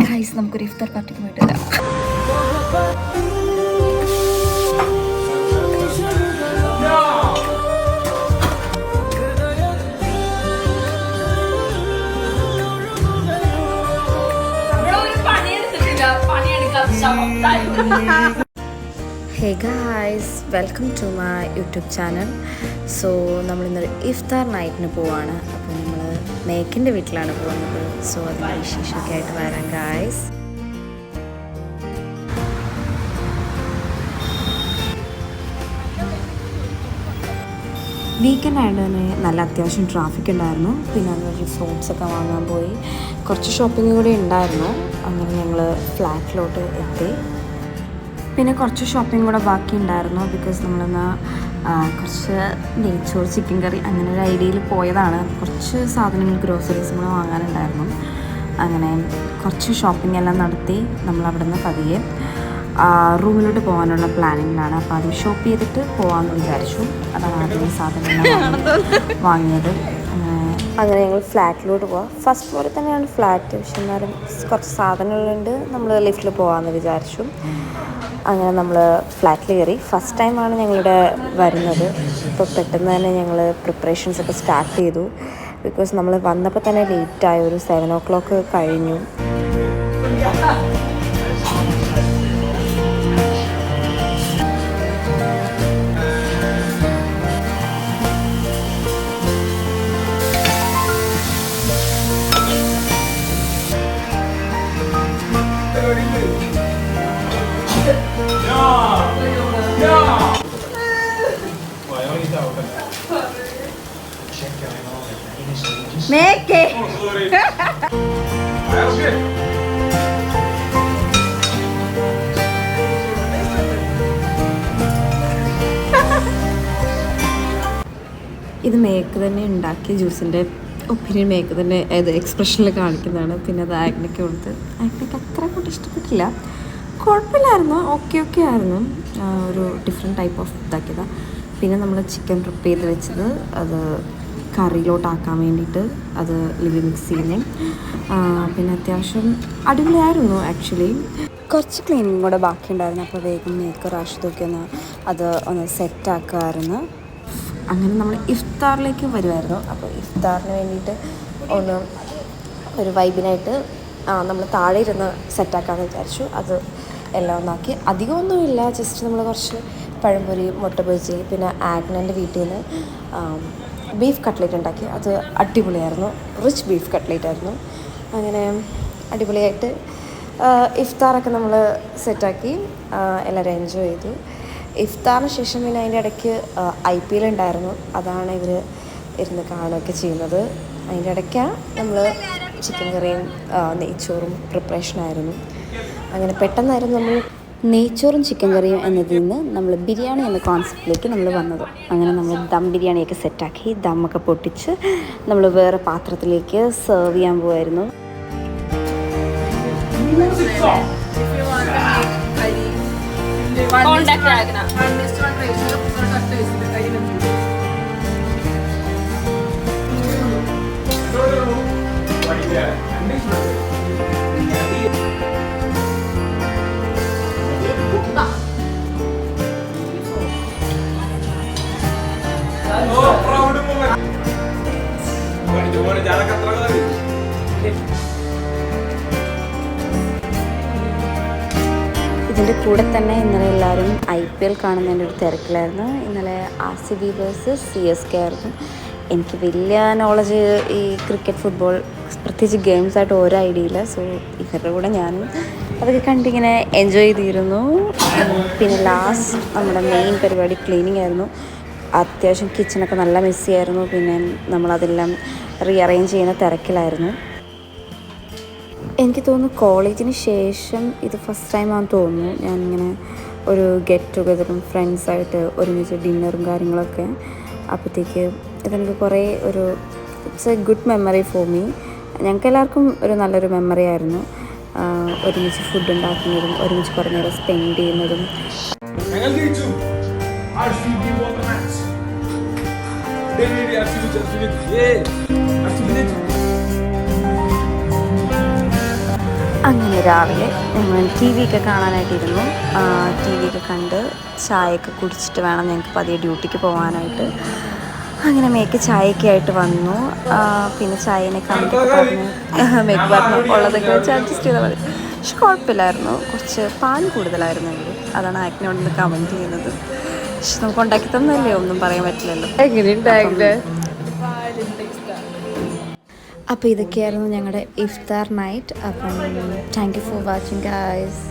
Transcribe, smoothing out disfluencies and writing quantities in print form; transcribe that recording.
Guys നമുക്കൊരു ഇഫ്താർ പാർട്ടിക്ക് പോയിട്ടില്ല. Hey guys, welcome to my YouTube channel. So നമ്മളിന്നൊരു ഇഫ്താർ നൈറ്റിന് പോവാണ്. അപ്പോൾ നമ്മൾ മേക്കിൻ്റെ വീട്ടിലാണ് പോകുന്നത്. സോ അതിൻ്റെ വിശേഷമൊക്കെ ആയിട്ട് വരാം ഗായ്സ്. വീക്കെൻഡ് ആയിട്ട് തന്നെ നല്ല അത്യാവശ്യം ട്രാഫിക് ഉണ്ടായിരുന്നു. പിന്നെ അതുവഴി ഫ്രൂട്ട്സൊക്കെ വാങ്ങാൻ പോയി. കുറച്ച് ഷോപ്പിംഗ് കൂടി ഉണ്ടായിരുന്നു. അങ്ങനെ ഞങ്ങൾ ഫ്ലാറ്റിലോട്ട് എത്തി. പിന്നെ കുറച്ച് ഷോപ്പിംഗ് കൂടെ ബാക്കി ഉണ്ടായിരുന്നു. ബിക്കോസ് നമ്മളെന്ന് കുറച്ച് നെയ്ച്ചോറ്, ചിക്കൻ കറി അങ്ങനെ ഒരു ഐഡിയയിൽ പോയതാണ്. കുറച്ച് സാധനങ്ങൾ, ഗ്രോസറീസും കൂടെ വാങ്ങാനുണ്ടായിരുന്നു. അങ്ങനെ കുറച്ച് ഷോപ്പിംഗ് എല്ലാം നടത്തി നമ്മൾ അവിടെ നിന്ന് പതിയെ റൂമിലോട്ട് പോകാനുള്ള പ്ലാനിങ്ങിലാണ്. അപ്പോൾ അത് ഷോപ്പ് ചെയ്തിട്ട് പോകാമെന്ന് വിചാരിച്ചു. അതാണ് ആദ്യം സാധനങ്ങൾ വാങ്ങിയത്. അങ്ങനെ ഞങ്ങൾ ഫ്ലാറ്റിലോട്ട് പോവാം. ഫസ്റ്റ് ഫ്ലോറിൽ തന്നെയാണ് ഫ്ലാറ്റ്. പക്ഷെ എന്നാലും കുറച്ച് സാധനങ്ങളുണ്ട്. നമ്മൾ ലിഫ്റ്റിൽ പോകാമെന്ന് വിചാരിച്ചു. അങ്ങനെ നമ്മൾ ഫ്ലാറ്റിൽ കയറി. ഫസ്റ്റ് ടൈമാണ് ഞങ്ങളിവിടെ വരുന്നത്. ഇപ്പോൾ പെട്ടെന്ന് തന്നെ ഞങ്ങൾ പ്രിപ്പറേഷൻസൊക്കെ സ്റ്റാർട്ട് ചെയ്തു. ബിക്കോസ് നമ്മൾ വന്നപ്പോൾ തന്നെ ലേറ്റായി. ഒരു 7 o'clock കഴിഞ്ഞു. Meke. ഇത് മേക്ക് തന്നെ ഉണ്ടാക്കിയ ജ്യൂസിൻ്റെ ഒപ്പീനിയൻ മേക്ക് തന്നെ ഏത് എക്സ്പ്രഷനിൽ കാണിക്കുന്നതാണ്. പിന്നെ അത് ആഗ്നയ്ക്ക് കൊടുത്ത് ആഗ്നയ്ക്ക് അത്ര കൂടി ഇഷ്ടപ്പെട്ടില്ല. കുഴപ്പമില്ലായിരുന്നു, ഓക്കെ ആയിരുന്നു. ഒരു ഡിഫറെൻറ്റ് ടൈപ്പ് ഓഫ് ഇതാക്കിയതാണ്. പിന്നെ നമ്മൾ ചിക്കൻ പ്രിപ്പ് ചെയ്ത് വെച്ചത് അത് കറിയിലോട്ടാക്കാൻ വേണ്ടിയിട്ട് അത് മിക്സ് ചെയ്യുന്നത്. പിന്നെ അത്യാവശ്യം അടിപൊളിയായിരുന്നു. ആക്ച്വലി കുറച്ച് ക്ലീനിങ് കൂടെ ബാക്കിയുണ്ടായിരുന്നു. അപ്പോൾ വേഗം മേക്കർ ആശുപത്രിയൊക്കെ ഒന്ന് സെറ്റാക്കുമായിരുന്നു. അങ്ങനെ നമ്മൾ ഇഫ്താറിലേക്ക് വരുമായിരുന്നു. അപ്പോൾ ഇഫ്താറിന് വേണ്ടിയിട്ട് ഒരു വൈബിനായിട്ട് നമ്മൾ താഴെ ഇരുന്ന് സെറ്റാക്കാമെന്ന് വിചാരിച്ചു. അത് എല്ലാം ഒന്നാക്കി. അധികമൊന്നുമില്ല, ജസ്റ്റ് നമ്മൾ കുറച്ച് പഴംപൊരി, മുട്ട ബജി, പിന്നെ ആഗ്നൻ്റെ വീട്ടിൽ നിന്ന് ബീഫ് കട്ട്ലേറ്റ് ഉണ്ടാക്കി. അത് അടിപൊളിയായിരുന്നു. റിച്ച് ബീഫ് കട്ട്ലേറ്റ് ആയിരുന്നു. അങ്ങനെ അടിപൊളിയായിട്ട് ഇഫ്താറൊക്കെ നമ്മൾ സെറ്റാക്കി. എല്ലാവരും എൻജോയ് ചെയ്തു. ഇഫ്താറിന് ശേഷം പിന്നെ അതിൻ്റെ ഇടയ്ക്ക് IPL ഉണ്ടായിരുന്നു. അതാണ് ഇവർ ഇരുന്ന് കാണുകയൊക്കെ ചെയ്യുന്നത്. അതിൻ്റെ ഇടയ്ക്കാണ് നമ്മൾ ചിക്കൻ കറിയും നെയ്ച്ചോറും പ്രിപ്പറേഷനായിരുന്നു. അങ്ങനെ പെട്ടെന്നായിരുന്നു നമ്മൾ നെയ്ച്ചോറും ചിക്കൻ കറിയും എന്നതിൽ നിന്ന് നമ്മൾ ബിരിയാണി എന്ന കോൺസെപ്റ്റിലേക്ക് നമ്മൾ വന്നത്. അങ്ങനെ നമ്മൾ ദം ബിരിയാണിയൊക്കെ സെറ്റാക്കി ദമ്മൊക്കെ പൊട്ടിച്ച് നമ്മൾ വേറെ പാത്രത്തിലേക്ക് സെർവ് ചെയ്യാൻ പോവായിരുന്നു. ഇതിൻ്റെ കൂടെ തന്നെ ഇന്നലെ എല്ലാവരും IPL കാണുന്നതിൻ്റെ ഒരു തിരക്കിലായിരുന്നു. ഇന്നലെ RCB വേഴ്സസ് CSK ആയിരുന്നു. എനിക്ക് വലിയ നോളജ് ഈ ക്രിക്കറ്റ്, ഫുട്ബോൾ, പ്രത്യേകിച്ച് ഗെയിംസായിട്ട് ഓരോ ഐഡിയ ഇല്ല. സോ ഇവരുടെ കൂടെ ഞാനും അതൊക്കെ കണ്ടിങ്ങനെ എൻജോയ് ചെയ്തിരുന്നു. പിന്നെ ലാസ്റ്റ് നമ്മുടെ മെയിൻ പരിപാടി ക്ലീനിങ് ആയിരുന്നു. അത്യാവശ്യം കിച്ചണൊക്കെ നല്ല മെസ്സി ആയിരുന്നു. പിന്നെ നമ്മളതെല്ലാം റീഅറേഞ്ച് ചെയ്യുന്ന തിരക്കിലായിരുന്നു. എനിക്ക് തോന്നുന്നു കോളേജിന് ശേഷം ഇത് ഫസ്റ്റ് ടൈമാണെന്ന് തോന്നുന്നു ഞാനിങ്ങനെ ഒരു ഗെറ്റ് ടുഗദറും ഫ്രണ്ട്സായിട്ട് ഒരുമിച്ച് ഡിന്നറും കാര്യങ്ങളൊക്കെ. അപ്പോഴത്തേക്ക് ഇതെനിക്ക് കുറേ it's A good memory for me. ഞങ്ങൾക്ക് എല്ലാവർക്കും ഒരു നല്ലൊരു മെമ്മറി ആയിരുന്നു. ഒരുമിച്ച് ഫുഡ് ഉണ്ടാക്കുന്നതും ഒരുമിച്ച് കുറേ നേരം സ്പെൻഡ് ചെയ്യുന്നതും. അങ്ങനെ രാവിലെ ഞങ്ങൾ ടി വി ഒക്കെ കാണാനായിട്ടിരുന്നു. ടി വി ഒക്കെ കണ്ട് ചായയൊക്കെ കുടിച്ചിട്ട് വേണം ഞങ്ങൾക്ക് പതിയെ ഡ്യൂട്ടിക്ക് പോകാനായിട്ട്. അങ്ങനെ മേക്ക് ചായയൊക്കെ ആയിട്ട് വന്നു. പിന്നെ ചായനെ കണ്ടിട്ട് പറഞ്ഞു മേക്ക് പറഞ്ഞു ഉള്ളതൊക്കെ വെച്ച് അഡ്ജസ്റ്റ് ചെയ്താൽ മതി. പക്ഷെ കുഴപ്പമില്ലായിരുന്നു, കുറച്ച് പാൽ കൂടുതലായിരുന്നു എങ്കിൽ. അതാണ് ആക്നോട് കമൻറ്റ് ചെയ്യുന്നത്. പക്ഷെ നമുക്ക് ഉണ്ടാക്കി തന്നല്ലേ, ഒന്നും പറയാൻ പറ്റില്ലല്ലോ. എങ്ങനെയുണ്ടായില്ലേ? അപ്പോൾ ഇതൊക്കെയായിരുന്നു ഞങ്ങളുടെ ഇഫ്താർ നൈറ്റ്. അപ്പം thank you for watching guys.